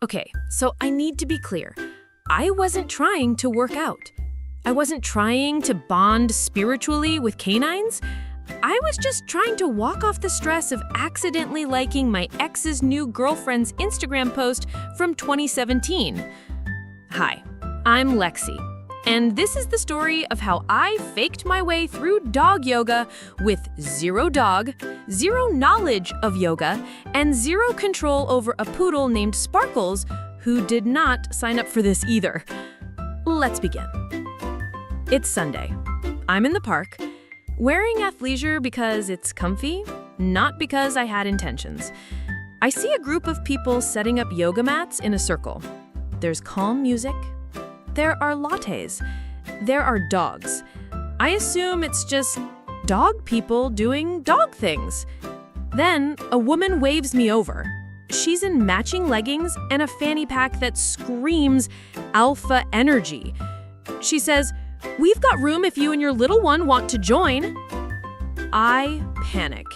Okay, so I need to be clear. I wasn't trying to work out. I wasn't trying to bond spiritually with canines. I was just trying to walk off the stress of accidentally liking my ex's new girlfriend's Instagram post from 2017. Hi, I'm Lexi, and this is the story of how I faked my way through dog yoga with zero dog, zero knowledge of yoga, and zero control over a poodle named Sparkles, who did not sign up for this either. Let's begin. It's Sunday. I'm in the park, wearing athleisure because it's comfy, not because I had intentions. I see a group of people setting up yoga mats in a circle. There's calm music. There are lattes. There are dogs. I assume it's just dog people doing dog things. Then a woman waves me over. She's in matching leggings and a fanny pack that screams alpha energy. She says, "We've got room if you and your little one want to join." I panic.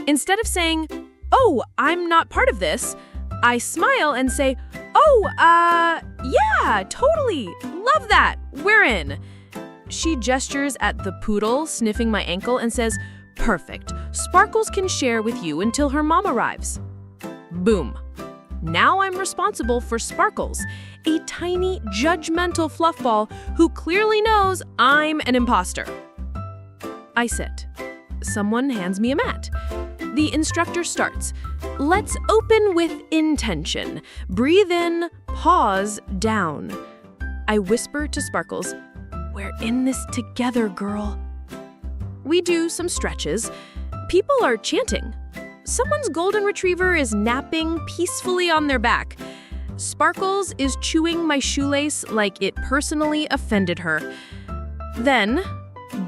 Instead of saying, "Oh, I'm not part of this," I smile and say, "Oh, yeah, totally. Love that. We're in." She gestures at the poodle sniffing my ankle and says, "Perfect. Sparkles can share with you until her mom arrives." Boom. Now I'm responsible for Sparkles, a tiny, judgmental fluffball who clearly knows I'm an imposter. I sit. Someone hands me a mat. The instructor starts. Let's open with intention. Breathe in, pause, down. I whisper to Sparkles, "We're in this together, girl." We do some stretches. People are chanting. Someone's golden retriever is napping peacefully on their back. Sparkles is chewing my shoelace like it personally offended her. Then,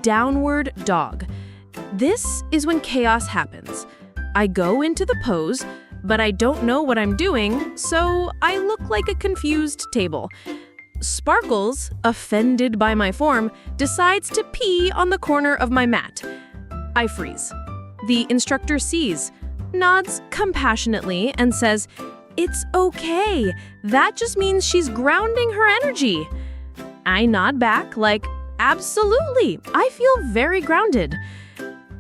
downward dog. This is when chaos happens. I go into the pose, but I don't know what I'm doing, so I look like a confused table. Sparkles, offended by my form, decides to pee on the corner of my mat. I freeze. The instructor sees, nods compassionately, and says, "It's okay. That just means she's grounding her energy." I nod back like, "Absolutely. I feel very grounded."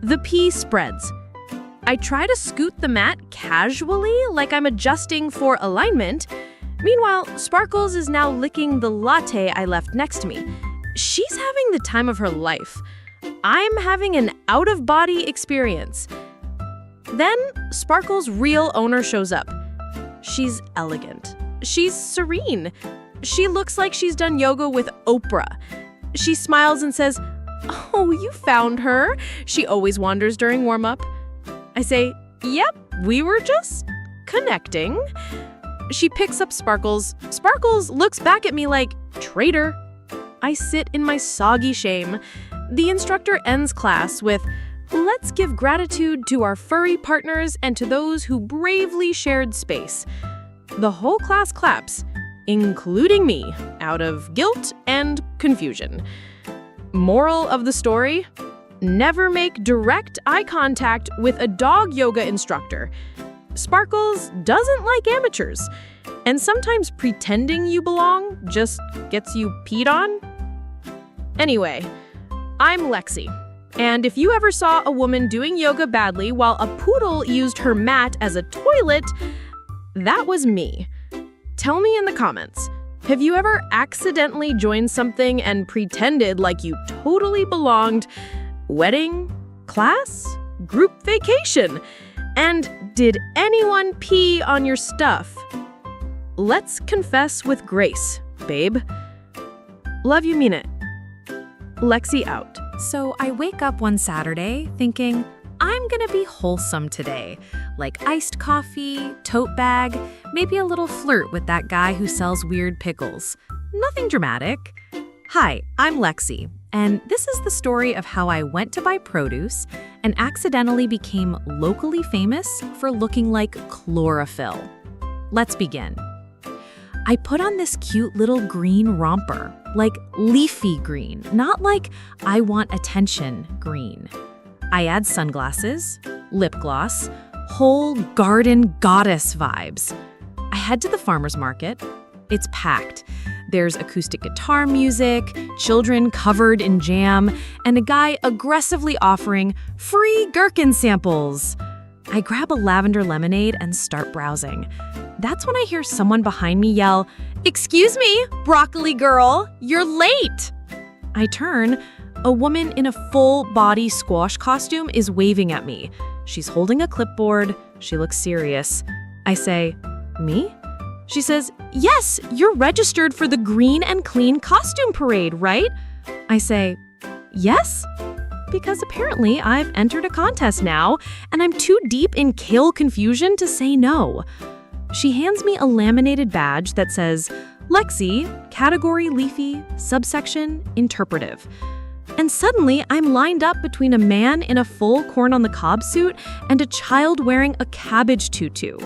The pee spreads. I try to scoot the mat casually, like I'm adjusting for alignment. Meanwhile, Sparkles is now licking the latte I left next to me. She's having the time of her life. I'm having an out-of-body experience. Then, Sparkles' real owner shows up. She's elegant. She's serene. She looks like she's done yoga with Oprah. She smiles and says, "Oh, you found her. She always wanders during warm-up." I say, "Yep, we were just connecting." She picks up Sparkles. Sparkles looks back at me like, "Traitor." I sit in my soggy shame. The instructor ends class with, "Let's give gratitude to our furry partners and to those who bravely shared space." The whole class claps, including me, out of guilt and confusion. Moral of the story? Never make direct eye contact with a dog yoga instructor. Sparkles doesn't like amateurs, and sometimes pretending you belong just gets you peed on. Anyway, I'm Lexi, and if you ever saw a woman doing yoga badly while a poodle used her mat as a toilet, that was me. Tell me in the comments, have you ever accidentally joined something and pretended like you totally belonged? Wedding? Class? Group vacation? And did anyone pee on your stuff? Let's confess with grace, babe. Love you, mean it. Lexi out. So I wake up one Saturday thinking, I'm gonna be wholesome today. Like iced coffee, tote bag, maybe a little flirt with that guy who sells weird pickles. Nothing dramatic. Hi, I'm Lexi, and this is the story of how I went to buy produce and accidentally became locally famous for looking like chlorophyll. Let's begin. I put on this cute little green romper, like leafy green, not like I want attention green. I add sunglasses, lip gloss, whole garden goddess vibes. I head to the farmer's market. It's packed. There's acoustic guitar music, children covered in jam, and a guy aggressively offering free gherkin samples. I grab a lavender lemonade and start browsing. That's when I hear someone behind me yell, "Excuse me, broccoli girl, you're late!" I turn. A woman in a full-body squash costume is waving at me. She's holding a clipboard. She looks serious. I say, "Me?" She says, "Yes, you're registered for the Green and Clean Costume Parade, right?" I say, "Yes?" Because apparently I've entered a contest now, and I'm too deep in kale confusion to say no. She hands me a laminated badge that says, Lexi, category leafy, subsection interpretive. And suddenly, I'm lined up between a man in a full corn-on-the-cob suit and a child wearing a cabbage tutu.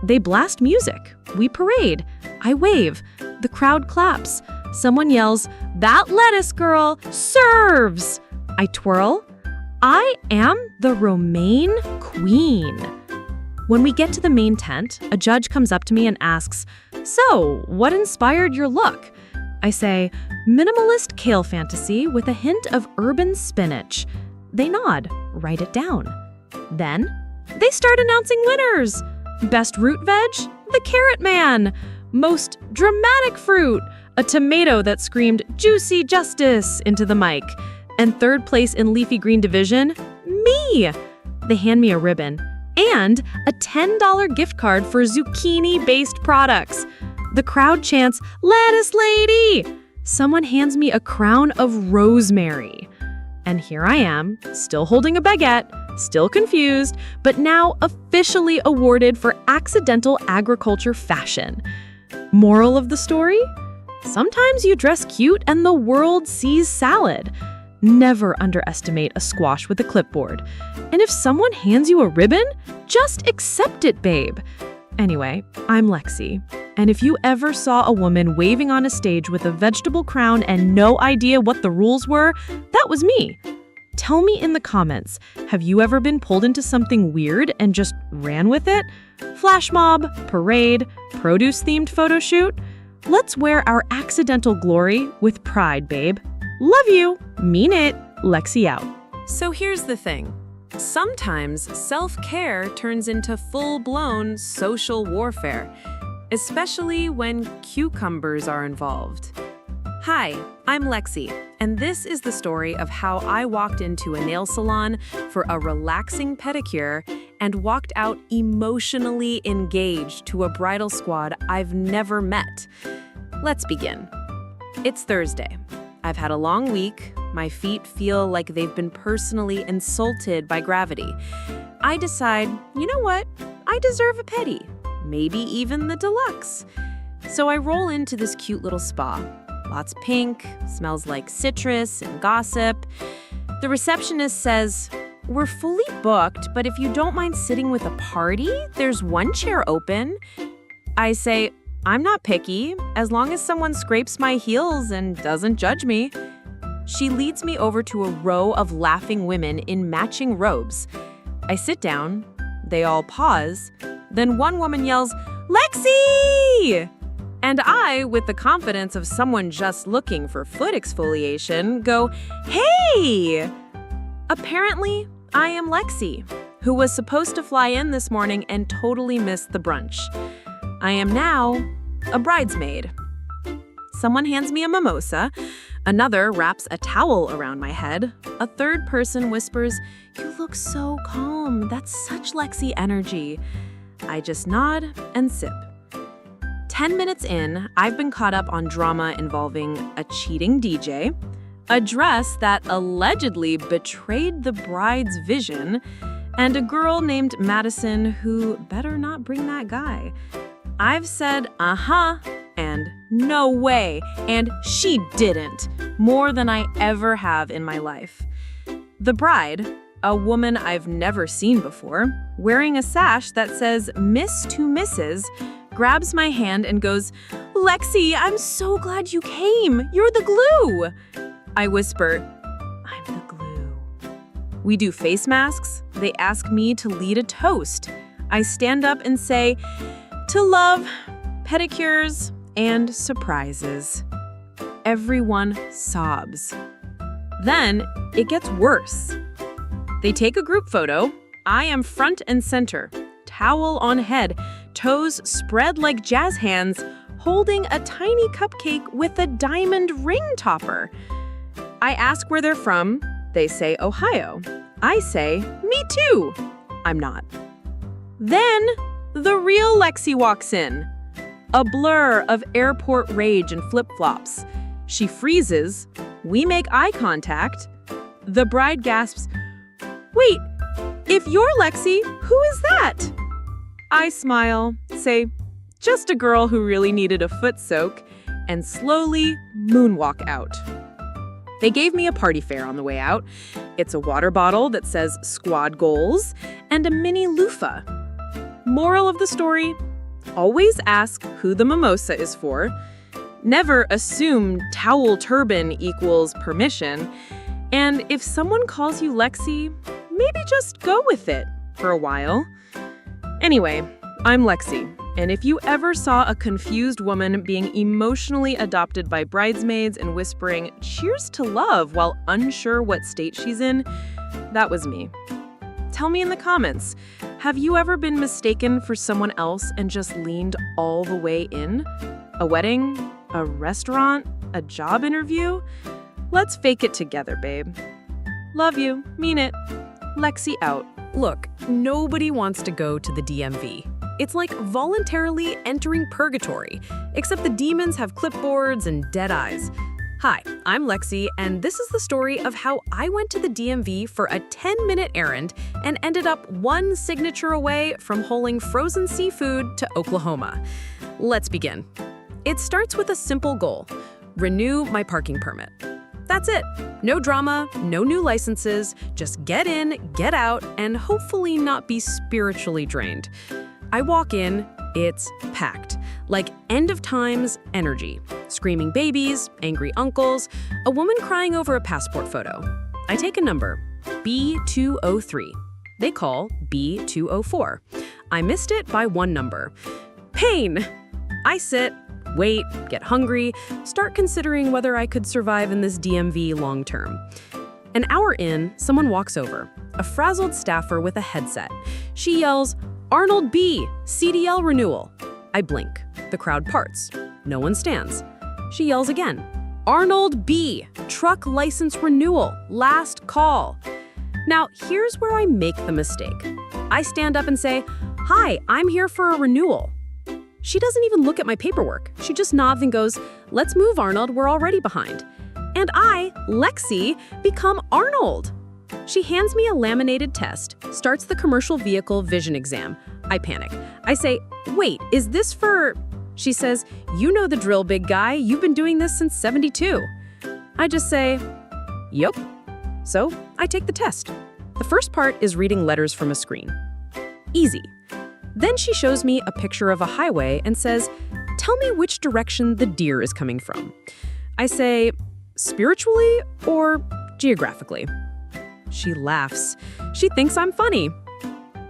They blast music. We parade. I wave. The crowd claps. Someone yells, "That lettuce girl serves!" I twirl. I am the romaine queen. When we get to the main tent, a judge comes up to me and asks, "So, what inspired your look?" I say, "Minimalist kale fantasy with a hint of urban spinach." They nod, write it down. Then, they start announcing winners. Best root veg? The carrot man. Most dramatic fruit? A tomato that screamed "Juicy Justice" into the mic. And third place in leafy green division? Me! They hand me a ribbon and a $10 gift card for zucchini-based products. The crowd chants, "Lettuce lady!" Someone hands me a crown of rosemary. And here I am, still holding a baguette, still confused, but now officially awarded for accidental agriculture fashion. Moral of the story? Sometimes you dress cute and the world sees salad. Never underestimate a squash with a clipboard. And if someone hands you a ribbon, just accept it, babe. Anyway, I'm Lexi. And if you ever saw a woman waving on a stage with a vegetable crown and no idea what the rules were, that was me. Tell me in the comments, have you ever been pulled into something weird and just ran with it? Flash mob, parade, produce-themed photo shoot? Let's wear our accidental glory with pride, babe. Love you. Mean it. Lexi out. So here's the thing. Sometimes self-care turns into full-blown social warfare, especially when cucumbers are involved. Hi, I'm Lexi, and this is the story of how I walked into a nail salon for a relaxing pedicure and walked out emotionally engaged to a bridal squad I've never met. Let's begin. It's Thursday. I've had a long week. My feet feel like they've been personally insulted by gravity. I decide, you know what? I deserve a pedi, maybe even the deluxe. So I roll into this cute little spa. Lots pink, smells like citrus and gossip. The receptionist says, "We're fully booked, but if you don't mind sitting with a party, there's one chair open." I say, "I'm not picky, as long as someone scrapes my heels and doesn't judge me." She leads me over to a row of laughing women in matching robes. I sit down. They all pause. Then one woman yells, "Lexi!" And I, with the confidence of someone just looking for foot exfoliation, go, "Hey!" Apparently, I am Lexi, who was supposed to fly in this morning and totally missed the brunch. I am now a bridesmaid. Someone hands me a mimosa. Another wraps a towel around my head. A third person whispers, "You look so calm. That's such Lexi energy." I just nod and sip. 10 minutes in, I've been caught up on drama involving a cheating DJ, a dress that allegedly betrayed the bride's vision, and a girl named Madison who better not bring that guy. I've said uh-huh and no way and she didn't more than I ever have in my life. The bride, a woman I've never seen before, wearing a sash that says Miss to Mrs., grabs my hand and goes, "Lexi, I'm so glad you came. You're the glue." I whisper, "I'm the glue." We do face masks. They ask me to lead a toast. I stand up and say, to love, pedicures, and surprises. Everyone sobs. Then it gets worse. They take a group photo. I am front and center, towel on head, toes spread like jazz hands, holding a tiny cupcake with a diamond ring topper. I ask where they're from. They say Ohio. I say, me too. I'm not. Then the real Lexi walks in. A blur of airport rage and flip-flops. She freezes. We make eye contact. The bride gasps, "Wait, if you're Lexi, who is that?" I smile, say, "Just a girl who really needed a foot soak," and slowly moonwalk out. They gave me a party fare on the way out. It's a water bottle that says squad goals and a mini loofah. Moral of the story, always ask who the mimosa is for. Never assume towel turban equals permission. And if someone calls you Lexi, maybe just go with it for a while. Anyway, I'm Lexi, and if you ever saw a confused woman being emotionally adopted by bridesmaids and whispering, "Cheers to love," while unsure what state she's in, that was me. Tell me in the comments, have you ever been mistaken for someone else and just leaned all the way in? A wedding? A restaurant? A job interview? Let's fake it together, babe. Love you. Mean it. Lexi out. Look, nobody wants to go to the DMV. It's like voluntarily entering purgatory, except the demons have clipboards and dead eyes. Hi, I'm Lexi, and this is the story of how I went to the DMV for a 10-minute errand and ended up one signature away from hauling frozen seafood to Oklahoma. Let's begin. It starts with a simple goal: renew my parking permit. That's it. No drama, no new licenses, just get in, get out, and hopefully not be spiritually drained. I walk in, it's packed, like end of times energy. Screaming babies, angry uncles, a woman crying over a passport photo. I take a number, B203. They call B204. I missed it by one number. Pain. I sit, wait, get hungry, start considering whether I could survive in this DMV long term. An hour in, someone walks over, a frazzled staffer with a headset. She yells, "Arnold B, CDL renewal." I blink. The crowd parts. No one stands. She yells again, "Arnold B, truck license renewal, last call." Now, here's where I make the mistake. I stand up and say, "Hi, I'm here for a renewal." She doesn't even look at my paperwork. She just nods and goes, "Let's move, Arnold, we're already behind." And I, Lexi, become Arnold. She hands me a laminated test, starts the commercial vehicle vision exam. I panic. I say, "Wait, is this for..." She says, "You know the drill, big guy. You've been doing this since '72. I just say, "Yup." So I take the test. The first part is reading letters from a screen. Easy. Then she shows me a picture of a highway and says, "Tell me which direction the deer is coming from." I say, "Spiritually or geographically?" She laughs. She thinks I'm funny.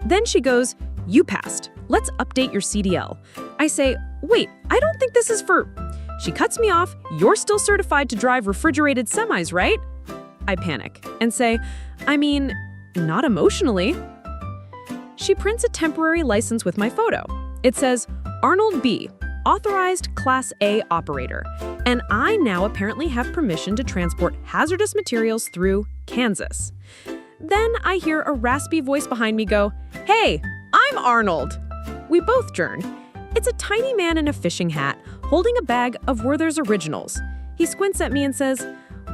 Then she goes, "You passed. Let's update your CDL." I say, "Wait, I don't think this is for..." She cuts me off. "You're still certified to drive refrigerated semis, right?" I panic and say, "I mean, not emotionally." She prints a temporary license with my photo. It says, "Arnold B, authorized Class A operator," and I now apparently have permission to transport hazardous materials through Kansas. Then I hear a raspy voice behind me go, "Hey, I'm Arnold." We both turn. It's a tiny man in a fishing hat, holding a bag of Werther's Originals. He squints at me and says,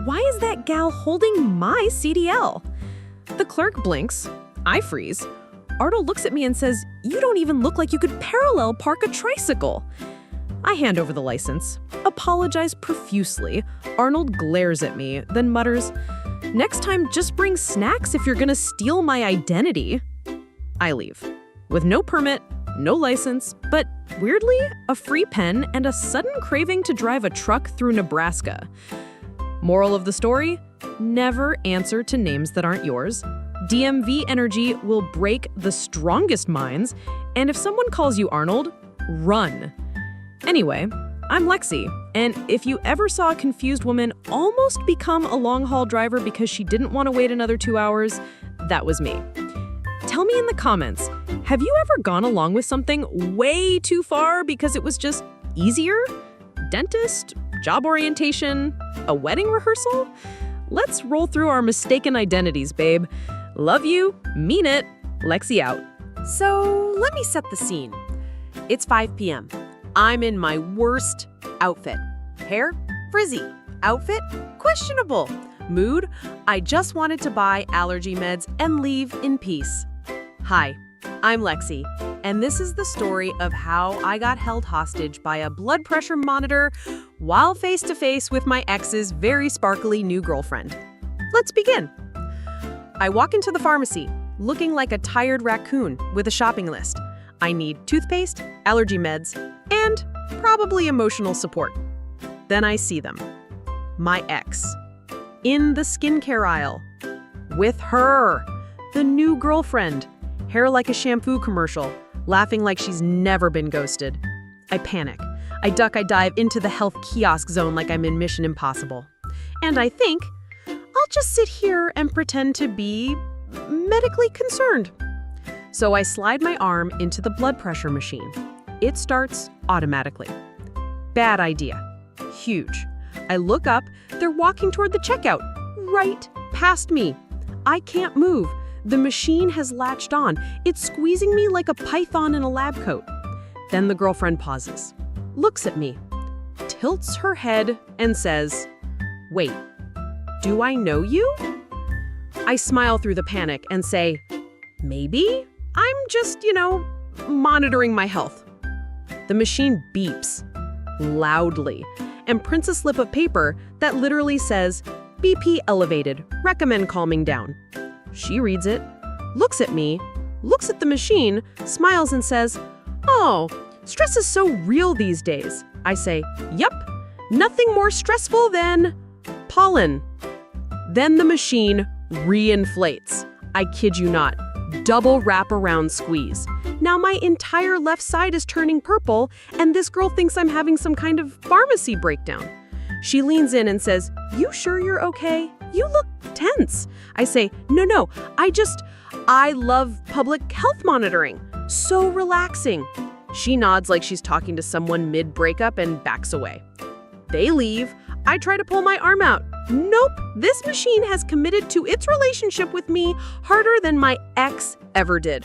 "Why is that gal holding my CDL?" The clerk blinks. I freeze. Arnold looks at me and says, "You don't even look like you could parallel park a tricycle." I hand over the license, apologize profusely. Arnold glares at me, then mutters, "Next time, just bring snacks if you're gonna steal my identity." I leave, with no permit, no license, but weirdly, a free pen and a sudden craving to drive a truck through Nebraska. Moral of the story? Never answer to names that aren't yours. DMV energy will break the strongest minds, and if someone calls you Arnold, run. Anyway, I'm Lexi, and if you ever saw a confused woman almost become a long-haul driver because she didn't want to wait another 2 hours, that was me. Tell me in the comments, have you ever gone along with something way too far because it was just easier? Dentist? Job orientation? A wedding rehearsal? Let's roll through our mistaken identities, babe. Love you, mean it, Lexi out. So let me set the scene. It's 5 p.m. I'm in my worst outfit. Hair, frizzy. Outfit, questionable. Mood, I just wanted to buy allergy meds and leave in peace. Hi, I'm Lexi, and this is the story of how I got held hostage by a blood pressure monitor while face-to-face with my ex's very sparkly new girlfriend. Let's begin. I walk into the pharmacy, looking like a tired raccoon with a shopping list. I need toothpaste, allergy meds, and probably emotional support. Then I see them. My ex. In the skincare aisle. With her. The new girlfriend. Hair like a shampoo commercial. Laughing like she's never been ghosted. I panic. I duck, I dive into the health kiosk zone like I'm in Mission Impossible. And I think, I'll just sit here and pretend to be medically concerned. So I slide my arm into the blood pressure machine. It starts automatically. Bad idea. Huge. I look up, they're walking toward the checkout, right past me. I can't move. The machine has latched on. It's squeezing me like a python in a lab coat. Then the girlfriend pauses, looks at me, tilts her head and says, "Wait, do I know you?" I smile through the panic and say, "Maybe? I'm just, monitoring my health." The machine beeps loudly and prints a slip of paper that literally says, "BP elevated, recommend calming down." She reads it, looks at me, looks at the machine, smiles and says, "Oh, stress is so real these days." I say, "Yup, nothing more stressful than pollen." Then the machine reinflates. I kid you not, double wraparound squeeze. Now my entire left side is turning purple, and this girl thinks I'm having some kind of pharmacy breakdown. She leans in and says, "You sure you're okay? You look tense." I say, No, I love public health monitoring. So relaxing." She nods like she's talking to someone mid-breakup and backs away. They leave. I try to pull my arm out. Nope, this machine has committed to its relationship with me harder than my ex ever did.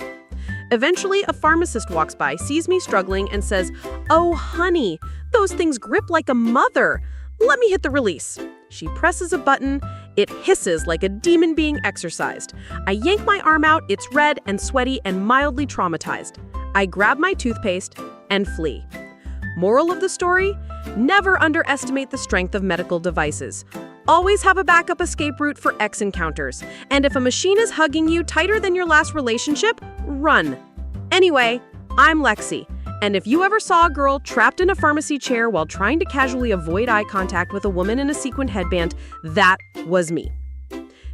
Eventually, a pharmacist walks by, sees me struggling, and says, "Oh, honey, those things grip like a mother. Let me hit the release." She presses a button. It hisses like a demon being exorcised. I yank my arm out. It's red and sweaty and mildly traumatized. I grab my toothpaste and flee. Moral of the story? Never underestimate the strength of medical devices. Always have a backup escape route for ex encounters. And if a machine is hugging you tighter than your last relationship, run. Anyway, I'm Lexi. And if you ever saw a girl trapped in a pharmacy chair while trying to casually avoid eye contact with a woman in a sequined headband, that was me.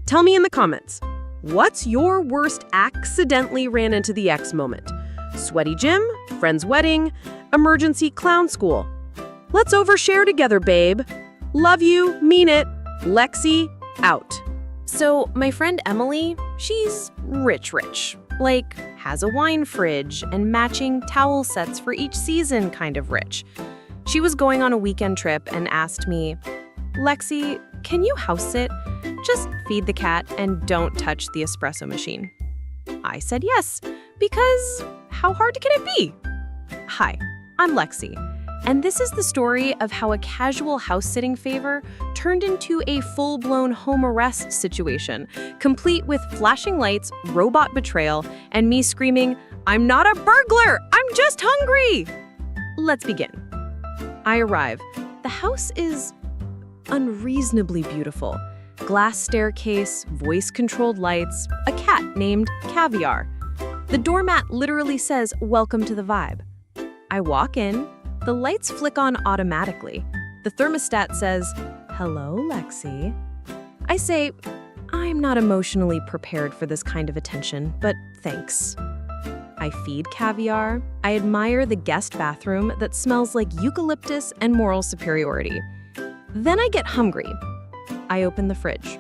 Tell me in the comments, what's your worst accidentally ran into the ex moment? Sweaty gym, friend's wedding, emergency clown school. Let's overshare together, babe. Love you, mean it. Lexi, out. So my friend Emily, she's rich. Like, has a wine fridge and matching towel sets for each season kind of rich. She was going on a weekend trip and asked me, "Lexi, can you house sit? Just feed the cat and don't touch the espresso machine." I said yes, because how hard can it be? Hi, I'm Lexi. And this is the story of how a casual house-sitting favor turned into a full-blown home arrest situation, complete with flashing lights, robot betrayal, and me screaming, "I'm not a burglar! I'm just hungry!" Let's begin. I arrive. The house is unreasonably beautiful. Glass staircase, voice-controlled lights, a cat named Caviar. The doormat literally says, "Welcome to the vibe." I walk in. The lights flick on automatically. The thermostat says, "Hello, Lexi." I say, "I'm not emotionally prepared for this kind of attention, but thanks." I feed caviar. I admire the guest bathroom that smells like eucalyptus and moral superiority. Then I get hungry. I open the fridge.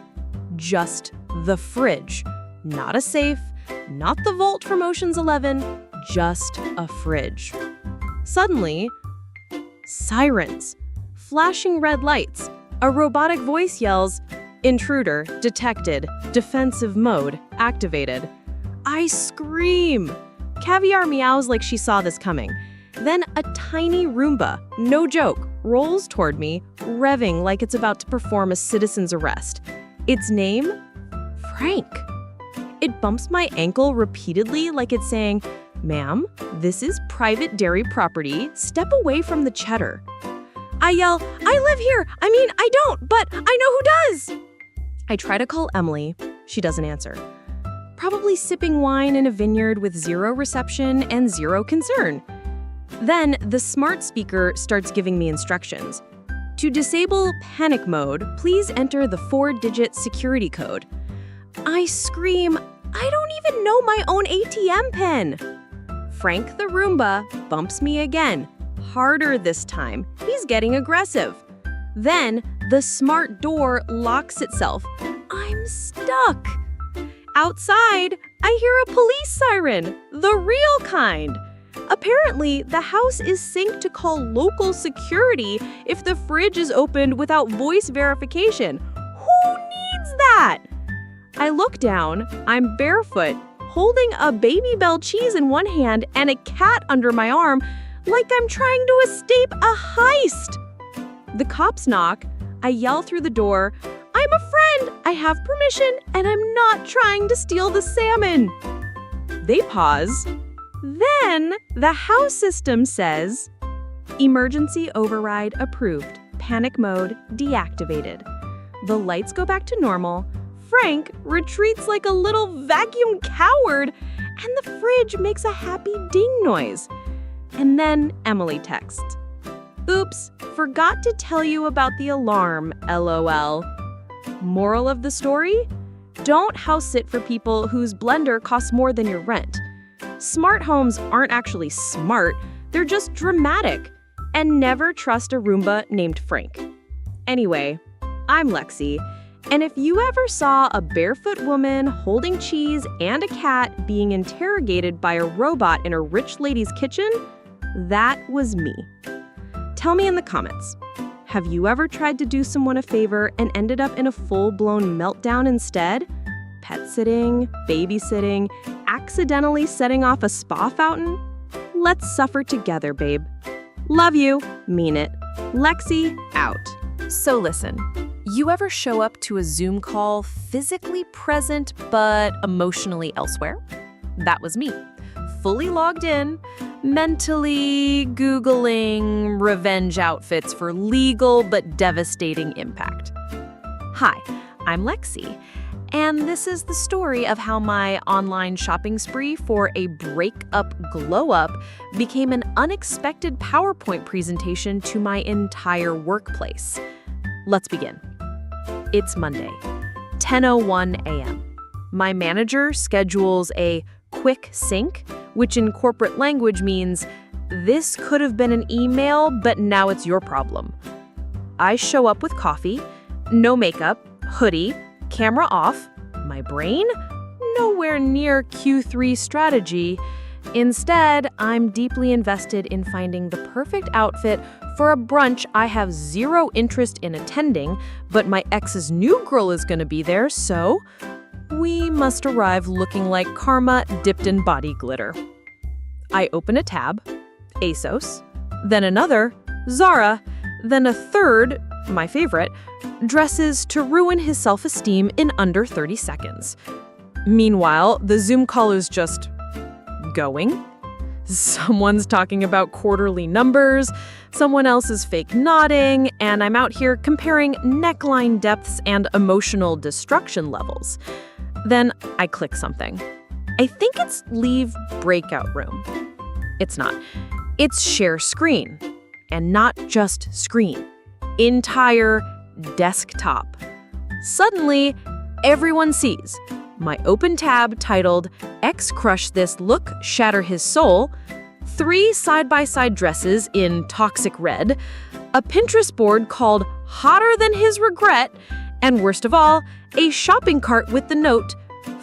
Just the fridge. Not a safe, not the vault from Ocean's 11, just a fridge. Suddenly, sirens, flashing red lights. A robotic voice yells, "Intruder detected, defensive mode activated." I scream. Caviar meows like she saw this coming. Then a tiny Roomba, no joke, rolls toward me, revving like it's about to perform a citizen's arrest. Its name? Frank. It bumps my ankle repeatedly like it's saying, "Ma'am, this is private dairy property. Step away from the cheddar." I yell, "I live here. I don't, but I know who does." I try to call Emily. She doesn't answer. Probably sipping wine in a vineyard with zero reception and zero concern. Then the smart speaker starts giving me instructions. To disable panic mode, please enter the 4-digit security code. I scream, "I don't even know my own ATM pin." Frank the Roomba bumps me again, harder this time. He's getting aggressive. Then the smart door locks itself. I'm stuck. Outside, I hear a police siren, the real kind. Apparently, the house is synced to call local security if the fridge is opened without voice verification. Who needs that? I look down. I'm barefoot, holding a Baby Bell cheese in one hand and a cat under my arm, like I'm trying to escape a heist. The cops knock. I yell through the door, "I'm a friend, I have permission, and I'm not trying to steal the salmon." They pause. Then the house system says, "Emergency override approved. Panic mode deactivated." The lights go back to normal. Frank retreats like a little vacuum coward, and the fridge makes a happy ding noise. And then Emily texts, "Oops, forgot to tell you about the alarm, LOL." Moral of the story? Don't house sit for people whose blender costs more than your rent. Smart homes aren't actually smart, they're just dramatic. And never trust a Roomba named Frank. Anyway, I'm Lexi, and if you ever saw a barefoot woman holding cheese and a cat being interrogated by a robot in a rich lady's kitchen, that was me. Tell me in the comments, have you ever tried to do someone a favor and ended up in a full-blown meltdown instead? Pet sitting, babysitting, accidentally setting off a spa fountain? Let's suffer together, babe. Love you, mean it. Lexi, out. So listen, you ever show up to a Zoom call physically present but emotionally elsewhere? That was me. Fully logged in, mentally Googling revenge outfits for legal but devastating impact. Hi, I'm Lexi, and this is the story of how my online shopping spree for a break-up glow-up became an unexpected PowerPoint presentation to my entire workplace. Let's begin. It's Monday, 10:01 a.m. My manager schedules a quick sync, which in corporate language means, this could have been an email, but now it's your problem. I show up with coffee, no makeup, hoodie, camera off, my brain nowhere near Q3 strategy. Instead, I'm deeply invested in finding the perfect outfit for a brunch I have zero interest in attending, but my ex's new girl is going to be there, so we must arrive looking like karma dipped in body glitter. I open a tab, ASOS, then another, Zara, then a third, my favorite, dresses to ruin his self-esteem in under 30 seconds. Meanwhile, the Zoom call is just going. Someone's talking about quarterly numbers, someone else is fake nodding, and I'm out here comparing neckline depths and emotional destruction levels. Then I click something. I think it's leave breakout room. It's not. It's share screen. And not just screen. Entire desktop. Suddenly, everyone sees my open tab titled X Crush This Look, Shatter His Soul, 3 side-by-side dresses in toxic red, a Pinterest board called Hotter Than His Regret, and worst of all, a shopping cart with the note,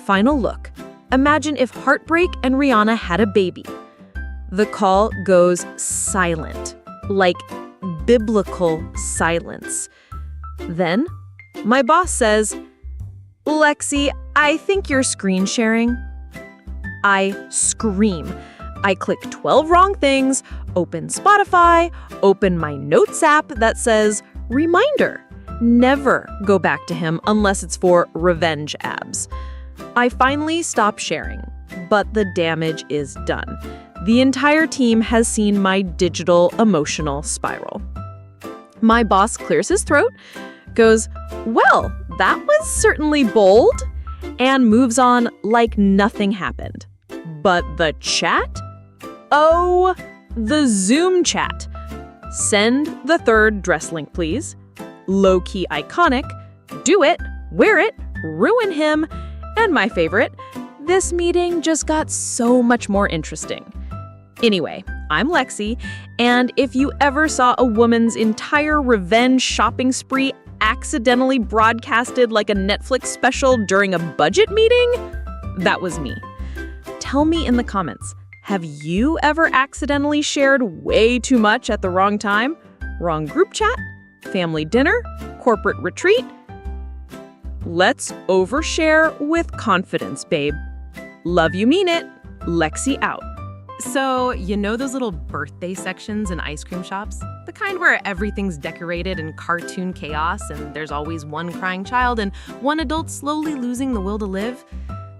Final Look. Imagine if Heartbreak and Rihanna had a baby. The call goes silent, like biblical silence. Then, my boss says, "Lexi, I think you're screen sharing." I scream. I click 12 wrong things, open Spotify, open my notes app that says, "Reminder, never go back to him unless it's for revenge abs." I finally stop sharing, but the damage is done. The entire team has seen my digital emotional spiral. My boss clears his throat, goes, "Well, that was certainly bold," and moves on like nothing happened. But the chat? Oh, the Zoom chat. Send the 3rd dress link, please. Low-key iconic. Do it, wear it, ruin him. And my favorite, this meeting just got so much more interesting. Anyway, I'm Lexi, and if you ever saw a woman's entire revenge shopping spree accidentally broadcasted like a Netflix special during a budget meeting, that was me. Tell me in the comments, have you ever accidentally shared way too much at the wrong time? Wrong group chat? Family dinner? Corporate retreat? Let's overshare with confidence, babe. Love you, mean it. Lexi out. So, you know those little birthday sections in ice cream shops? The kind where everything's decorated in cartoon chaos and there's always one crying child and one adult slowly losing the will to live?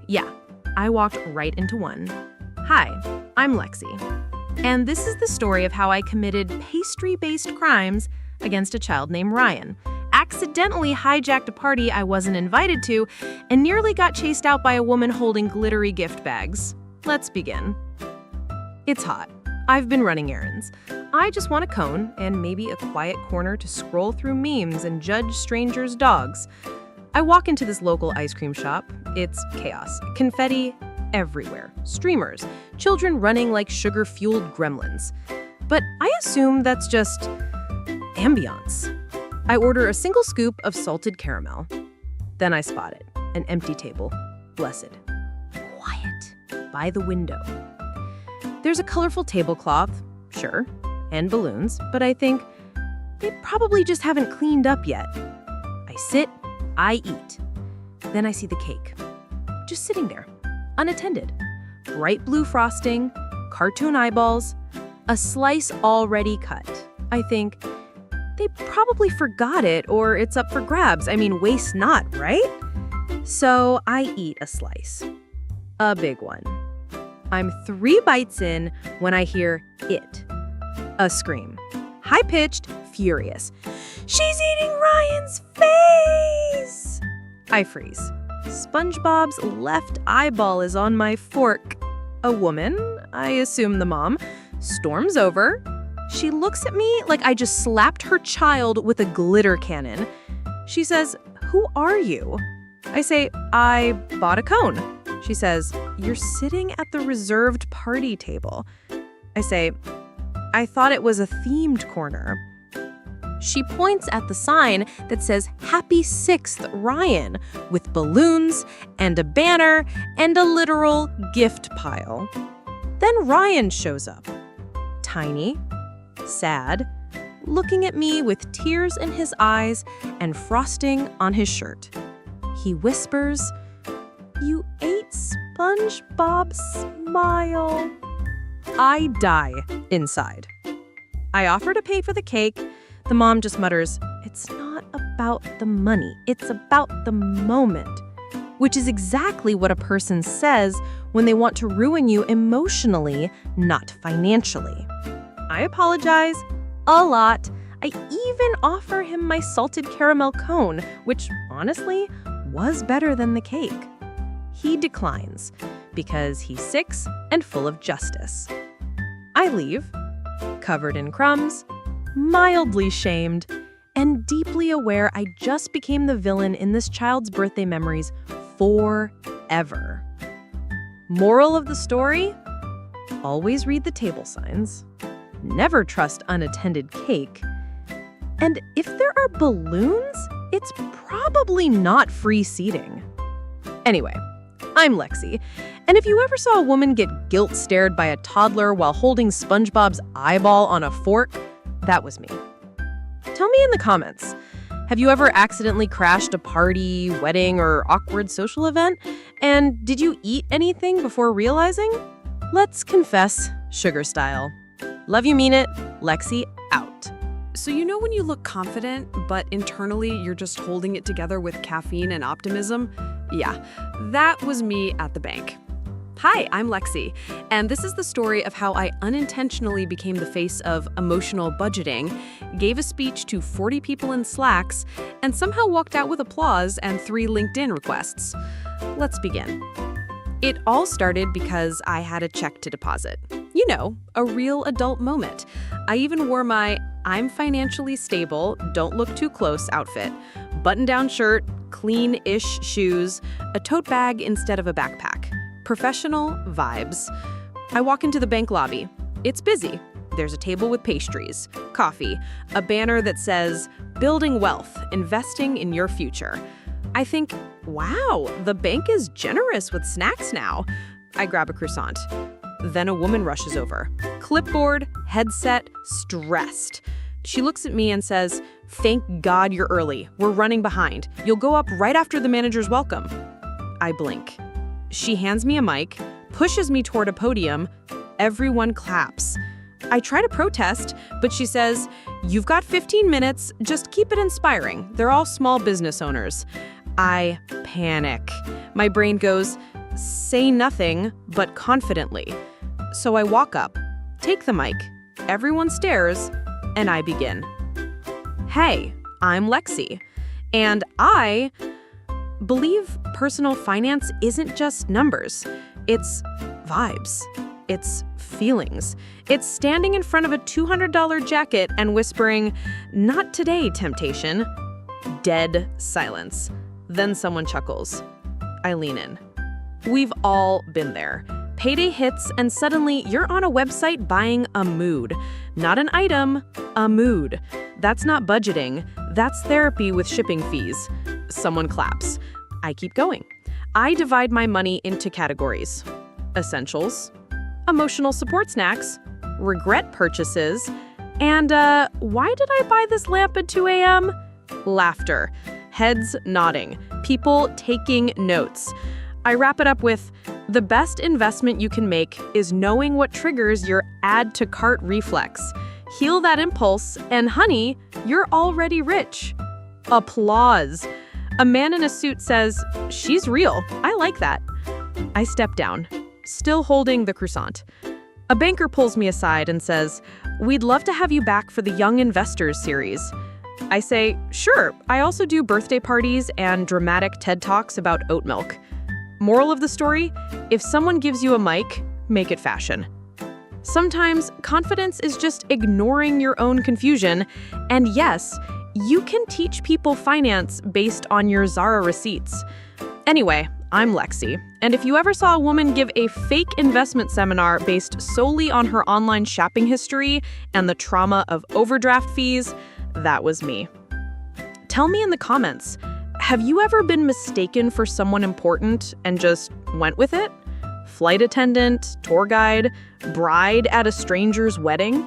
Yeah, I walked right into one. Hi, I'm Lexi. And this is the story of how I committed pastry-based crimes against a child named Ryan, accidentally hijacked a party I wasn't invited to, and nearly got chased out by a woman holding glittery gift bags. Let's begin. It's hot. I've been running errands. I just want a cone and maybe a quiet corner to scroll through memes and judge strangers' dogs. I walk into this local ice cream shop. It's chaos. Confetti everywhere. Streamers. Children running like sugar-fueled gremlins. But I assume that's just ambiance. I order a single scoop of salted caramel. Then I spot it. An empty table. Blessed. Quiet. By the window. There's a colorful tablecloth, sure, and balloons, but I think they probably just haven't cleaned up yet. I sit, I eat. Then I see the cake. Just sitting there, unattended. Bright blue frosting, cartoon eyeballs, a slice already cut. I think they probably forgot it or it's up for grabs. I mean, waste not, right? So I eat a slice. A big one. I'm 3 bites in when I hear it. A scream. High-pitched, furious. "She's eating Ryan's face!" I freeze. SpongeBob's left eyeball is on my fork. A woman, I assume the mom, storms over. She looks at me like I just slapped her child with a glitter cannon. She says, "Who are you?" I say, "I bought a cone." She says, "You're sitting at the reserved party table." I say, "I thought it was a themed corner." She points at the sign that says Happy 6th Ryan with balloons and a banner and a literal gift pile. Then Ryan shows up. Tiny, sad, looking at me with tears in his eyes and frosting on his shirt. He whispers, "You ate SpongeBob's smile." I die inside. I offer to pay for the cake. The mom just mutters, "It's not about the money, it's about the moment," which is exactly what a person says when they want to ruin you emotionally, not financially. I apologize a lot. I even offer him my salted caramel cone, which honestly was better than the cake. He declines because he's 6 and full of justice. I leave, covered in crumbs, mildly shamed, and deeply aware I just became the villain in this child's birthday memories forever. ever. Moral of the story? Always read the table signs. Never trust unattended cake. And if there are balloons, it's probably not free seating. Anyway, I'm Lexi, and if you ever saw a woman get guilt-stared by a toddler while holding SpongeBob's eyeball on a fork, that was me. Tell me in the comments, have you ever accidentally crashed a party, wedding, or awkward social event? And did you eat anything before realizing? Let's confess, sugar style. Love you, mean it. Lexi, out. So you know when you look confident, but internally you're just holding it together with caffeine and optimism? Yeah, that was me at the bank. Hi, I'm Lexi, and this is the story of how I unintentionally became the face of emotional budgeting, gave a speech to 40 people in slacks, and somehow walked out with applause and 3 LinkedIn requests. Let's begin. It all started because I had a check to deposit. You know, a real adult moment. I even wore my I'm financially stable, don't look too close outfit, button-down shirt, clean-ish shoes, a tote bag instead of a backpack. Professional vibes. I walk into the bank lobby. It's busy. There's a table with pastries, coffee, a banner that says, Building Wealth, Investing in Your Future. I think, wow, the bank is generous with snacks now. I grab a croissant. Then a woman rushes over. Clipboard, headset, stressed. She looks at me and says, Thank God you're early. We're running behind. You'll go up right after the manager's welcome. I blink. She hands me a mic, pushes me toward a podium. Everyone claps. I try to protest, but she says, You've got 15 minutes, just keep it inspiring. They're all small business owners. I panic. My brain goes, Say nothing, but confidently. So I walk up, take the mic, everyone stares, and I begin. Hey, I'm Lexi, and I believe personal finance isn't just numbers. It's vibes. It's feelings. It's standing in front of a $200 jacket and whispering, Not today, temptation. Dead silence. Then someone chuckles. I lean in. We've all been there. Payday hits and suddenly you're on a website buying a mood. Not an item, a mood. That's not budgeting. That's therapy with shipping fees. Someone claps. I keep going. I divide my money into categories. Essentials, emotional support snacks, regret purchases, and why did I buy this lamp at 2 a.m.? Laughter. Heads nodding. People taking notes. I wrap it up with, the best investment you can make is knowing what triggers your add to cart reflex. Heal that impulse, and honey, you're already rich. Applause. A man in a suit says, She's real. I like that. I step down, still holding the croissant. A banker pulls me aside and says, We'd love to have you back for the Young Investors series. I say, Sure, I also do birthday parties and dramatic TED Talks about oat milk. Moral of the story, if someone gives you a mic, make it fashion. Sometimes confidence is just ignoring your own confusion, and yes, you can teach people finance based on your Zara receipts. Anyway, I'm Lexi, and if you ever saw a woman give a fake investment seminar based solely on her online shopping history and the trauma of overdraft fees, that was me. Tell me in the comments, have you ever been mistaken for someone important and just went with it? Flight attendant, tour guide, bride at a stranger's wedding?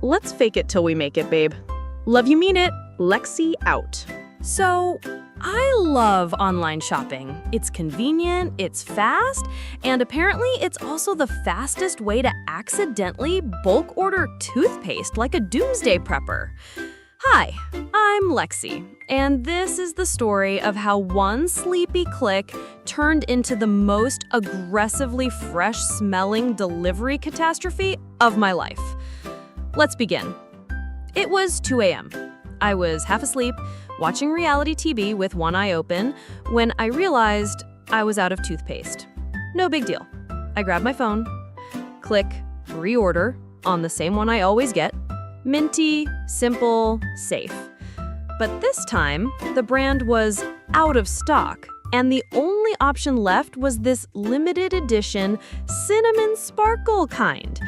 Let's fake it till we make it, babe. Love you, mean it. Lexi out. So, I love online shopping. It's convenient, it's fast, and apparently it's also the fastest way to accidentally bulk order toothpaste like a doomsday prepper. Hi, I'm Lexi, and this is the story of how one sleepy click turned into the most aggressively fresh-smelling delivery catastrophe of my life. Let's begin. It was 2 a.m. I was half asleep, watching reality TV with one eye open, when I realized I was out of toothpaste. No big deal. I grabbed my phone, click reorder on the same one I always get. Minty, simple, safe. But this time, the brand was out of stock, and the only option left was this limited edition cinnamon sparkle kind.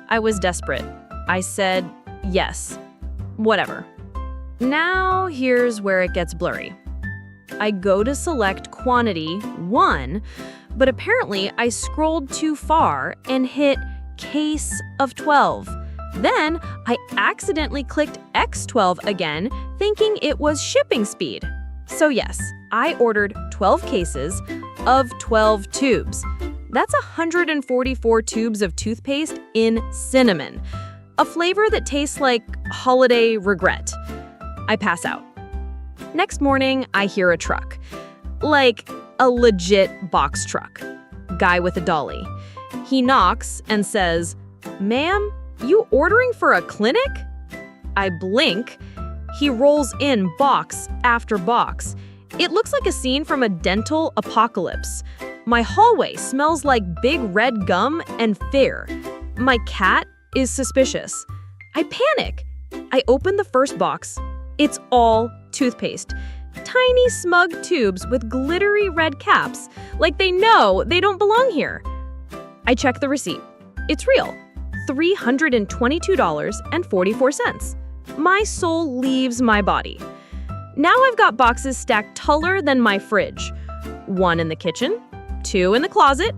I was desperate. I said, yes, whatever. Now here's where it gets blurry. I go to select quantity 1, but apparently I scrolled too far and hit case of 12. Then I accidentally clicked X12 again, thinking it was shipping speed. So yes, I ordered 12 cases of 12 tubes. That's 144 tubes of toothpaste in cinnamon, a flavor that tastes like holiday regret. I pass out. Next morning, I hear a truck. Like a legit box truck. Guy with a dolly. He knocks and says, "Ma'am, you ordering for a clinic?" I blink. He rolls in box after box. It looks like a scene from a dental apocalypse. My hallway smells like big red gum and fear. My cat is suspicious. I panic. I open the first box. It's all toothpaste. Tiny smug tubes with glittery red caps, like they know they don't belong here. I check the receipt. It's real. $322.44. My soul leaves my body. Now I've got boxes stacked taller than my fridge. 1 in the kitchen, 2 in the closet,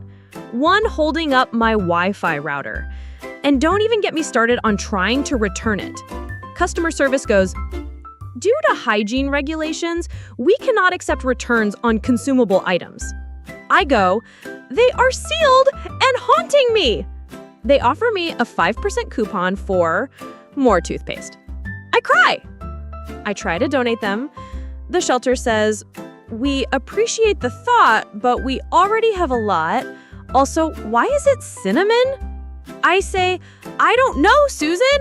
1 holding up my Wi-Fi router. And don't even get me started on trying to return it. Customer service goes, "Due to hygiene regulations, we cannot accept returns on consumable items." I go, "They are sealed and haunting me." They offer me a 5% coupon for more toothpaste. I cry. I try to donate them. The shelter says, "We appreciate the thought, but we already have a lot. Also, why is it cinnamon?" I say, "I don't know, Susan."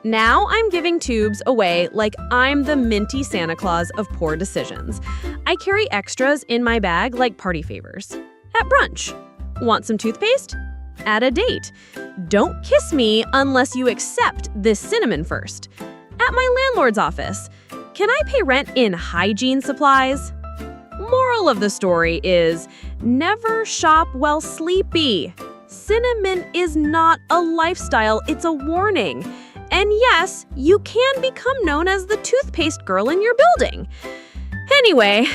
Now I'm giving tubes away like I'm the minty Santa Claus of poor decisions. I carry extras in my bag like party favors. At brunch. Want some toothpaste? At a date. Don't kiss me unless you accept this cinnamon first. At my landlord's office. Can I pay rent in hygiene supplies? Moral of the story is never shop while sleepy. Cinnamon is not a lifestyle, it's a warning. And yes, you can become known as the toothpaste girl in your building. Anyway,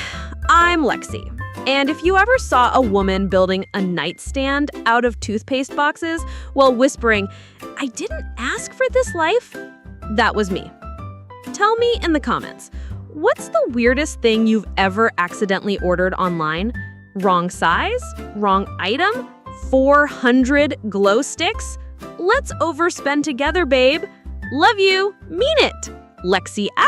I'm Lexi. And if you ever saw a woman building a nightstand out of toothpaste boxes while whispering, "I didn't ask for this life," that was me. Tell me in the comments, what's the weirdest thing you've ever accidentally ordered online? Wrong size? Wrong item? 400 glow sticks? Let's overspend together, babe. Love you. Mean it. Lexi out.